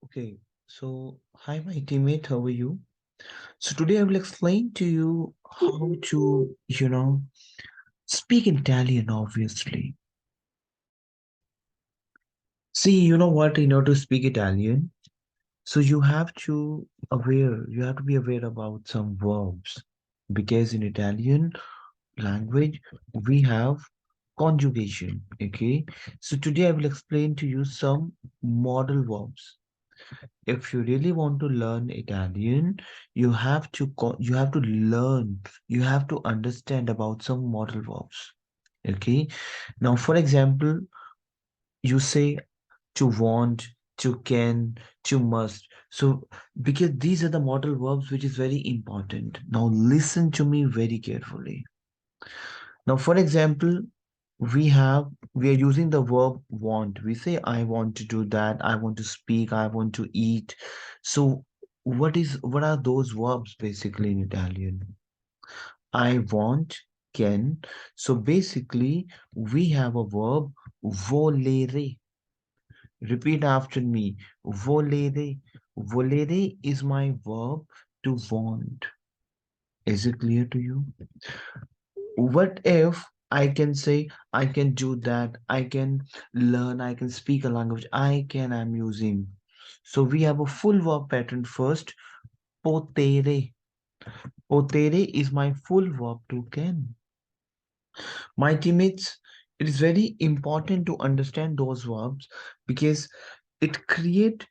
Okay, so hi, my teammate, how are you? So today I will explain to you how to, speak Italian, obviously. See, you know what, in order to speak Italian, so you have to be aware about some verbs. Because in Italian language, we have conjugation, okay? So today I will explain to you some model verbs. If you really want to learn Italian, you have to learn, you have to understand about some modal verbs. Okay. Now, for example, you say to want, to can, to must. So, because these are the modal verbs, which is very important. Now, listen to me very carefully. Now, for example, we are using the verb want. We say I want to do that, I want to speak, I want to eat. So what are those verbs basically in Italian? I want, can. So basically we have a verb volere. Repeat after me. Volere. Volere is my verb to want. Is it clear to you? What if I can say I can do that, I can learn, I can speak a language, I'm using. So we have a full verb pattern first. Potere. Potere is my full verb to can. My teammates, it is very important to understand those verbs because it create,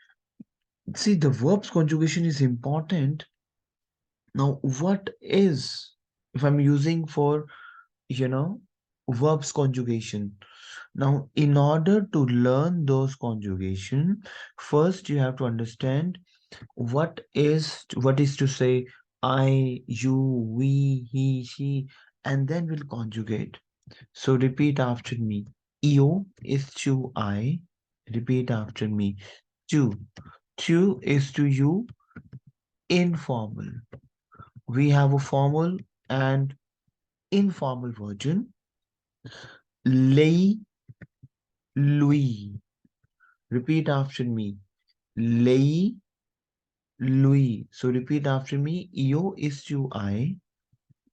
see, the verbs conjugation is important. Now, what is if I'm using for, you know, verbs conjugation? Now, in order to learn those conjugation, first you have to understand what is to say I, you, we, he, she, and then we'll conjugate. So repeat after me. Io is to I. Repeat after me. Tu. Tu is to you. Informal. We have a formal and informal version. Lei, lui. Repeat after me. Lei, lui. So repeat after me. Io is to I.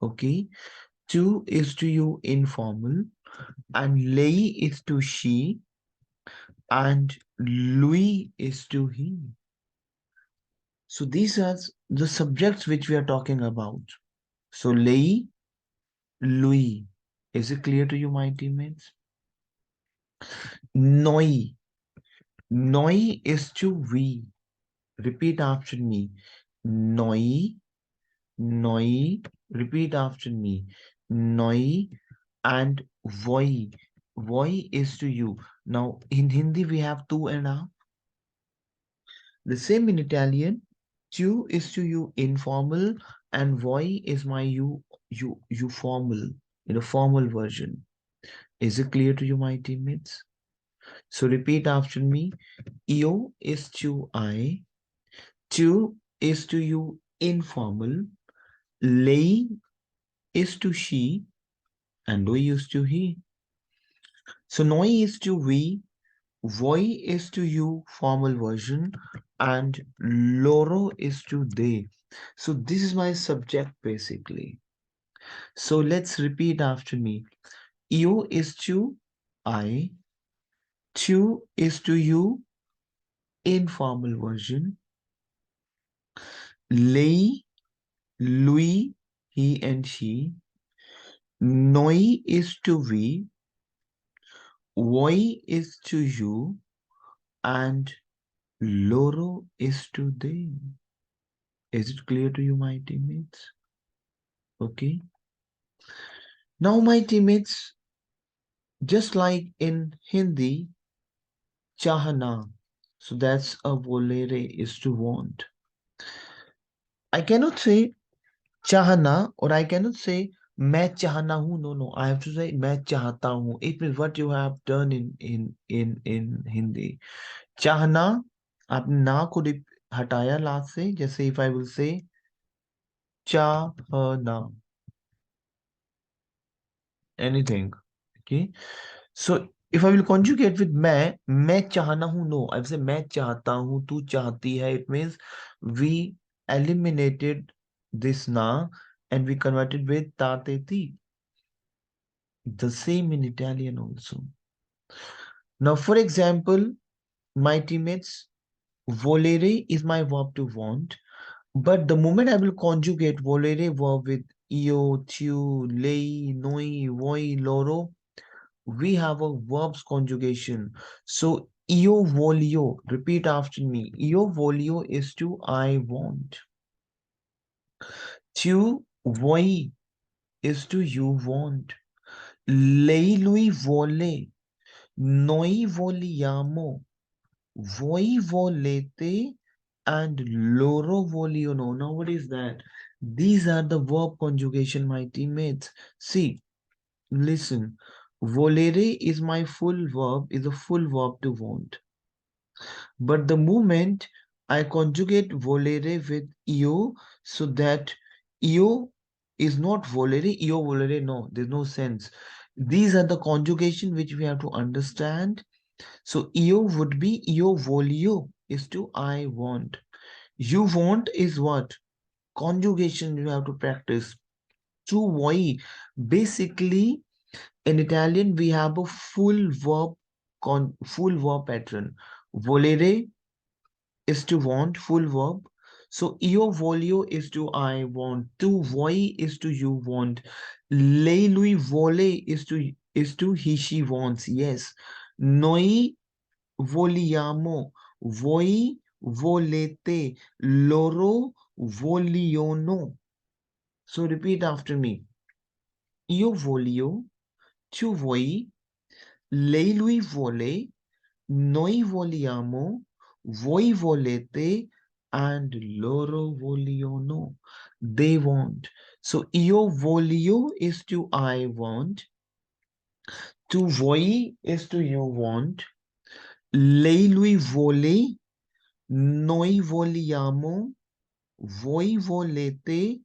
Okay. Tu is to you informal. And lei is to she. And lui is to he. So these are the subjects which we are talking about. So lei, lui. Is it clear to you, my teammates? Noi. Noi is to we. Repeat after me. Noi, noi. Repeat after me. Noi and voi. Voi is to you. Now, in Hindi, we have two and a. The same in Italian. Tu is to you informal and voi is my you formal, in a formal version. Is it clear to you, my teammates? So repeat after me. Io is to I. Tu is to you informal. Lei is to she. And we is to he. So noi is to we. Voi is to you formal version. And loro is to they. So this is my subject basically. So let's repeat after me. You is to I. Tu is to you informal version. Lei, lui, he and she. Noi is to we. Voi is to you. And loro is to they. Is it clear to you, my teammates? Okay. Now, my teammates, just like in Hindi, chahana. So that's a volere is to want. I cannot say chahana or I cannot say मैं चाहना हूँ. No, no. I have to say मैं चाहता हूँ. It means what you have done in Hindi. चाहना आपने ना को हटाया लास्ट से. जैसे if I will say चाहना anything. Okay. So If I will conjugate with मैं चाहना हूं, no. I will say मैं चाहता हूं, तू चाहती है. It means we eliminated this na and we converted with ta te ti. The same in Italian also. Now, for example, my teammates, volere is my verb to want, but the moment I will conjugate volere verb with io, tu, lei, noi, voi, loro, we have a verbs conjugation. So io voglio, repeat after me. Io voglio is to I want. Tu vuoi is to you want. Lei lui vuole. Noi vogliamo. Voi volete and loro vogliono. Now what is that? These are the verb conjugation, my teammates. See, listen. Volere is my full verb, is a full verb to want. But the moment I conjugate volere with io, so that io is not volere, io volere, no, there's no sense. These are the conjugation which we have to understand. So io would be io voglio is to I want. You want is what? Conjugation you have to practice. Tu vuoi. Basically, in Italian, we have a full verb pattern. Volere is to want, full verb. So io voglio is to I want. Tu vuoi is to you want. Lei lui vuole is to he she wants. Yes. Noi vogliamo. Voi volete. Loro vogliono. So repeat after me. Io voglio, tu vuoi, lei lui vuole, noi vogliamo, voi volete, and loro vogliono. They want. So io voglio is to I want. Tu vuoi is to you want. Lei lui vuole, noi vogliamo, voi volete,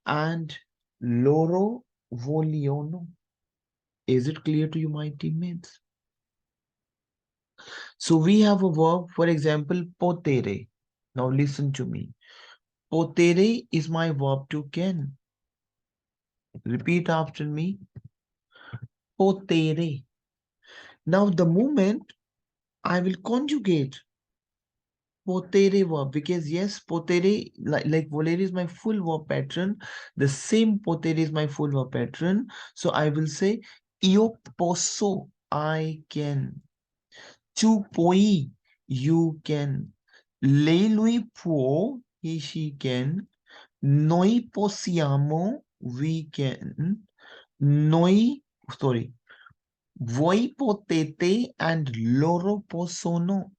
and loro vogliono. Is it clear to you, my teammates? So we have a verb, for example, potere. Now listen to me. Potere is my verb to can. Repeat after me. Potere. Now the moment I will conjugate potere verb, because yes, potere, like volere is my full verb pattern. The same potere is my full verb pattern. So I will say io posso, I can. Tu puoi, you can. Lei lui può, he she can. Noi possiamo, we can. Noi, sorry. Voi potete and loro possono.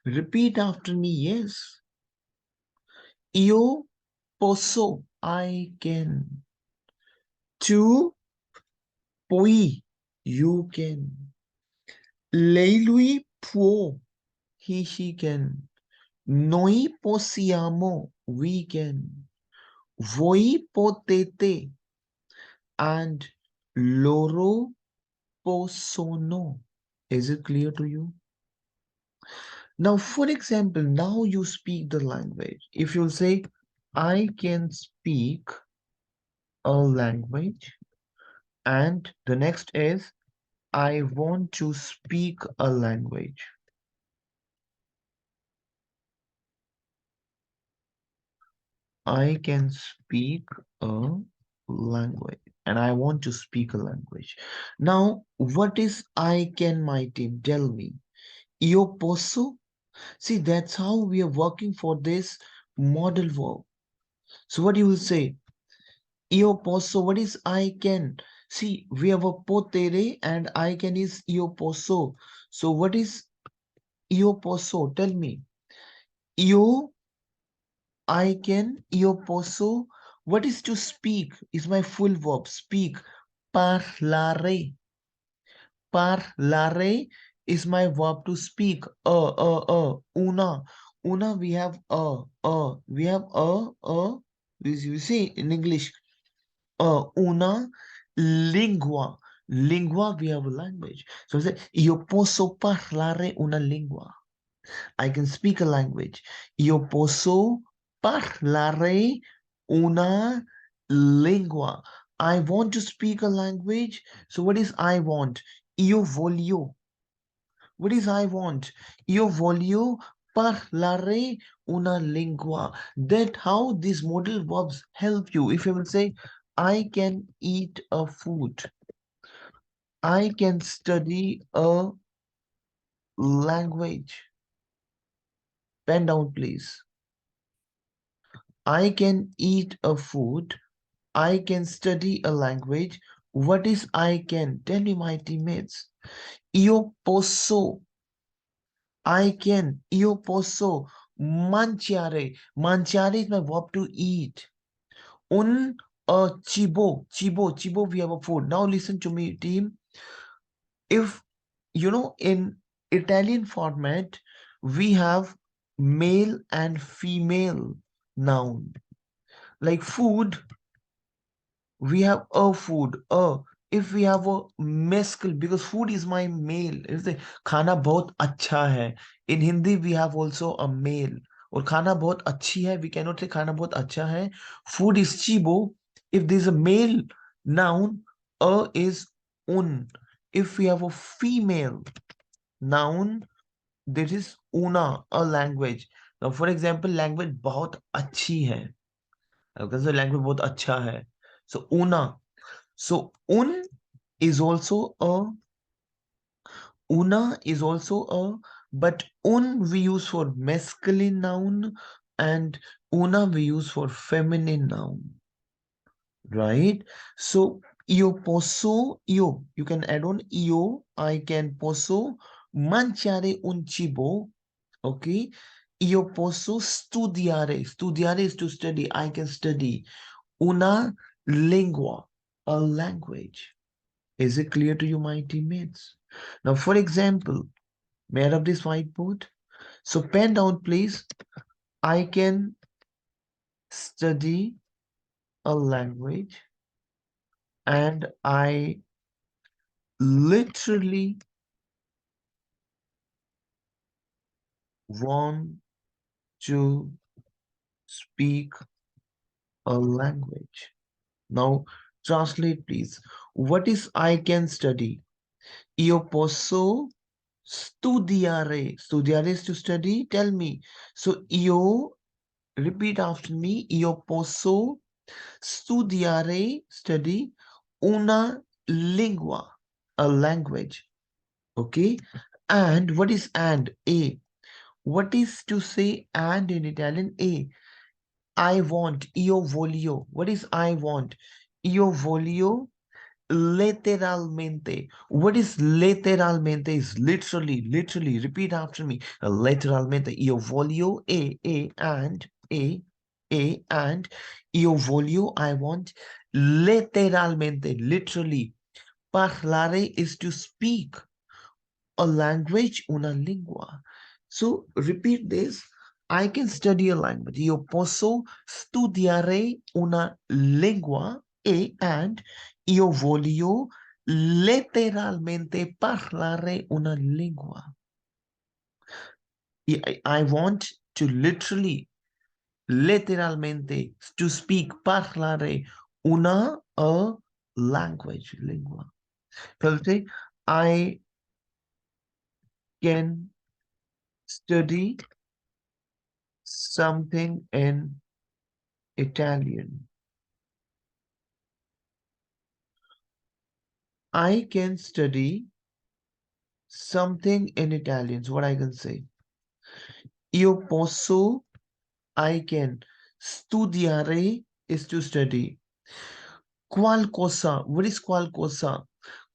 Repeat after me, yes. Io posso, I can. Tu puoi, you can. Lei lui può, he she can. Noi possiamo, we can. Voi potete and loro possono. Is it clear to you? Now, for example, now you speak the language. If you say, I can speak a language, and the next is, I want to speak a language. I can speak a language and I want to speak a language. Now, what is I can, my team? Tell me. Io posso? See, that's how we are working for this model verb. So what you will say? Io posso, what is I can? See, we have a potere and I can is io posso. So what is io posso? Tell me. Io, I can, io posso. What is to speak? Is my full verb. Speak. Parlare. Parlare is my verb to speak. Una. Una, we have a. We have a. You see in English. Una lingua. Lingua, we have a language. So I say, io posso parlare una lingua. I can speak a language. Io posso parlare una lingua. I want to speak a language. So what is I want? Io voglio. What is I want? Io voglio parlare una lingua. That how these modal verbs help you. If you will say, I can eat a food. I can study a language. Pen down, please. I can eat a food. I can study a language. What is I can? Tell me, my teammates. Io posso. I can. Io posso. Mangiare. Mangiare is my verb to eat. Un cibo. Cibo. Cibo, we have a food. Now listen to me, team. If, in Italian format, we have male and female noun. Like food, we have a food. If we have a mescal, because food is my male. If the खाना बहुत अच्छा है. In Hindi, we have also a male. और खाना बहुत अच्छी है. We cannot say खाना बहुत अच्छा है. Food is chibo. If there is a male noun, is un. If we have a female noun, this is una, a language. Now, for example, language बहुत अच्छी है. अगर so language बहुत अच्छा है. So una. So una is also a, but un we use for masculine noun and una we use for feminine noun, right? So io posso, you can add on io, I can posso mangiare un cibo, okay? Io posso studiare, studiare is to study, I can study una lingua, a language. Is it clear to you, my teammates? Now, for example, may I have this whiteboard? So pen down, please. I can study a language and I literally want to speak a language. Now, translate, please. What is I can study? Io posso studiare. Studiare is to study. Tell me. So, io, repeat after me. Io posso studiare, study, una lingua, a language. Okay. And what is and? A. What is to say and in Italian? A. I want. Io voglio. What is I want? Io voglio letteralmente. What is letteralmente? Is literally, literally. Repeat after me. Letteralmente. Io voglio and io voglio, I want letteralmente, literally. Parlare is to speak a language, una lingua. So repeat this. I can study a language. Io posso studiare una lingua and io voglio letteralmente parlare una lingua. I want to letteralmente, to speak, parlare una a language, lingua. Pelte, I can study something in Italian. I can study something in Italian. So what I can say? Io posso, I can. Studiare is to study. Qualcosa. What is qualcosa?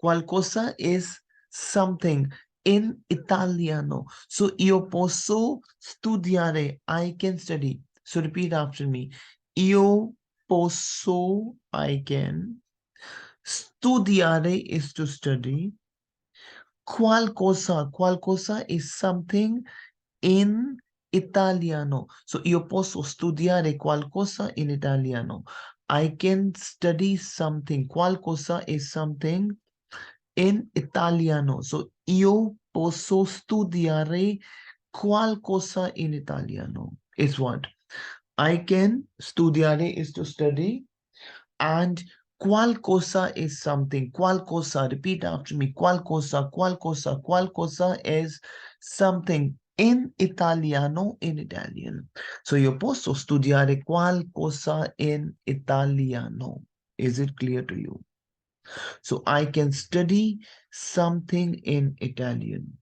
Qualcosa is something in Italiano. So io posso studiare. I can study. So repeat after me. Io posso, I can. Studiare is to study. Qualcosa. Qualcosa is something in Italiano. So io posso studiare qualcosa in Italiano. I can study something. Qualcosa is something in italiano. So io posso studiare qualcosa in italiano is what? I can, studiare is to study, and qualcosa is something. Qualcosa, repeat after me. Qualcosa, qualcosa, qualcosa is something in Italiano, in Italian. So io posso studiare qualcosa in Italiano. Is it clear to you? So I can study something in Italian.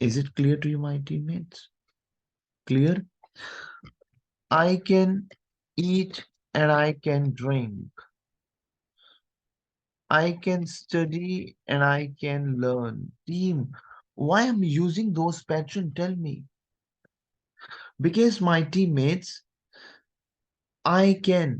Is it clear to you, my teammates? Clear? I can eat and I can drink. I can study and I can learn. Team, why am I using those patterns? Tell me. Because my teammates, I can.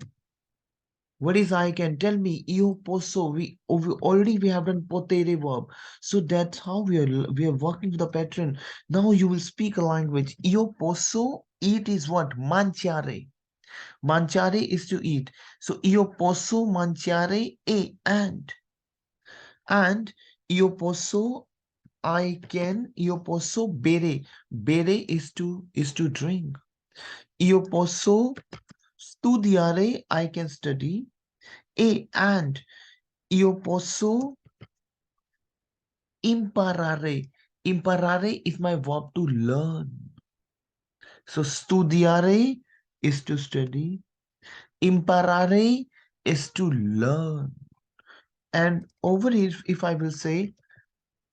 What is I can? Tell me. Io posso. We have done potere verb. So that's how we are working with the pattern. Now you will speak a language. Io posso. Eat is what? Mangiare. Mangiare is to eat. So io posso mangiare and io posso I can, io posso bere. Bere is to drink. Io posso studiare, I can study. And io posso imparare. Imparare is my verb to learn. So studiare is to study. Imparare is to learn. And over here, if I will say,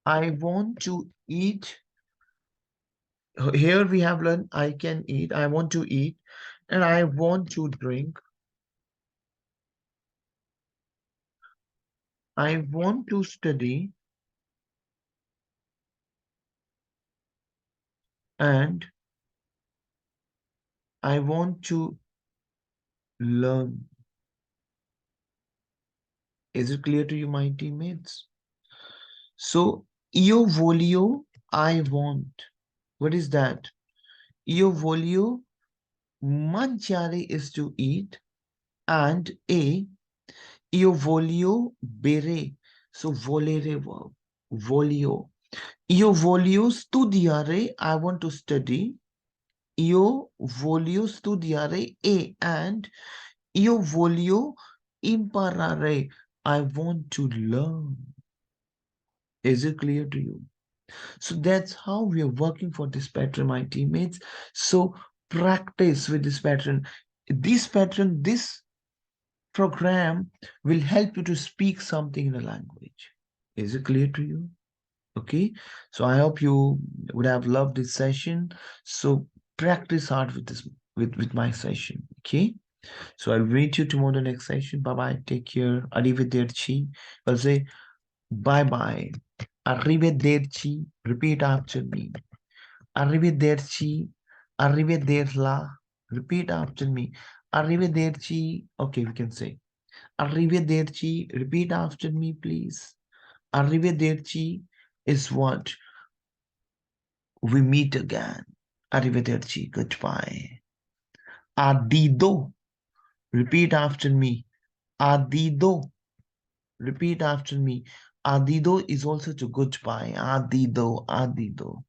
I want to eat. Here we have learned I can eat, I want to eat, and I want to drink. I want to study, and I want to learn. Is it clear to you, my teammates? So, io voglio, I want. What is that? Io voglio mangiare is to eat, and io voglio bere. So, volere verb. Voglio. Io voglio studiare, I want to study. Io voglio studiare and io voglio imparare. I want to learn. Is it clear to you? So that's how we are working for this pattern, my teammates. So practice with this pattern. This program will help you to speak something in a language. Is it clear to you? Okay, so I hope you would have loved this session. So practice hard with this with my session. Okay, so I'll meet you tomorrow next session. Bye bye, take care, arrivederci. I'll say bye bye, arrivederci. Repeat after me. Arrivederci, arrivederla. Repeat after me. Arrivederci. Okay, we can say arrivederci. Repeat after me, please. Arrivederci is what? We meet again. Arrivederci. Goodbye. Addido. Repeat after me. Addido. Repeat after me. Addido is also to goodbye. Addido. Addido.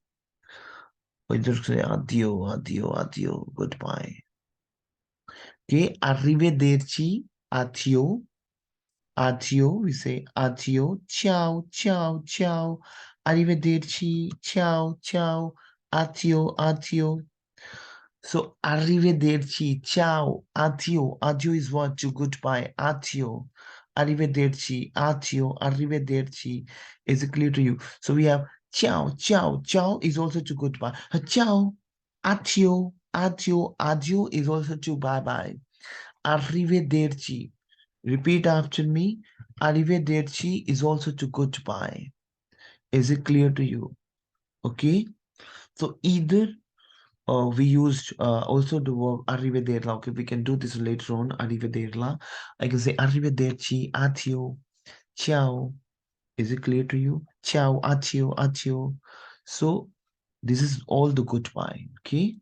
We just say addio, addio, addio. Goodbye. Okay. Arrivederci. Addio. Addio. We say addio. Ciao, ciao, ciao. Arrivederci. Ciao, ciao. Addio, addio. So, arrivederci, ciao, addio. Addio is what? To goodbye. Addio. Arrivederci, addio, arrivederci. Is it clear to you? So we have ciao, ciao. Ciao is also to goodbye. Ciao, addio, addio, addio is also to bye-bye. Arrivederci. Repeat after me. Arrivederci is also to goodbye. Is it clear to you? Okay. So either we used also the verb arrivederla. Okay, we can do this later on. Arrivederla. I can say arrivederci, addio, ciao. Is it clear to you? Ciao, addio, addio. So this is all the goodbye. Okay.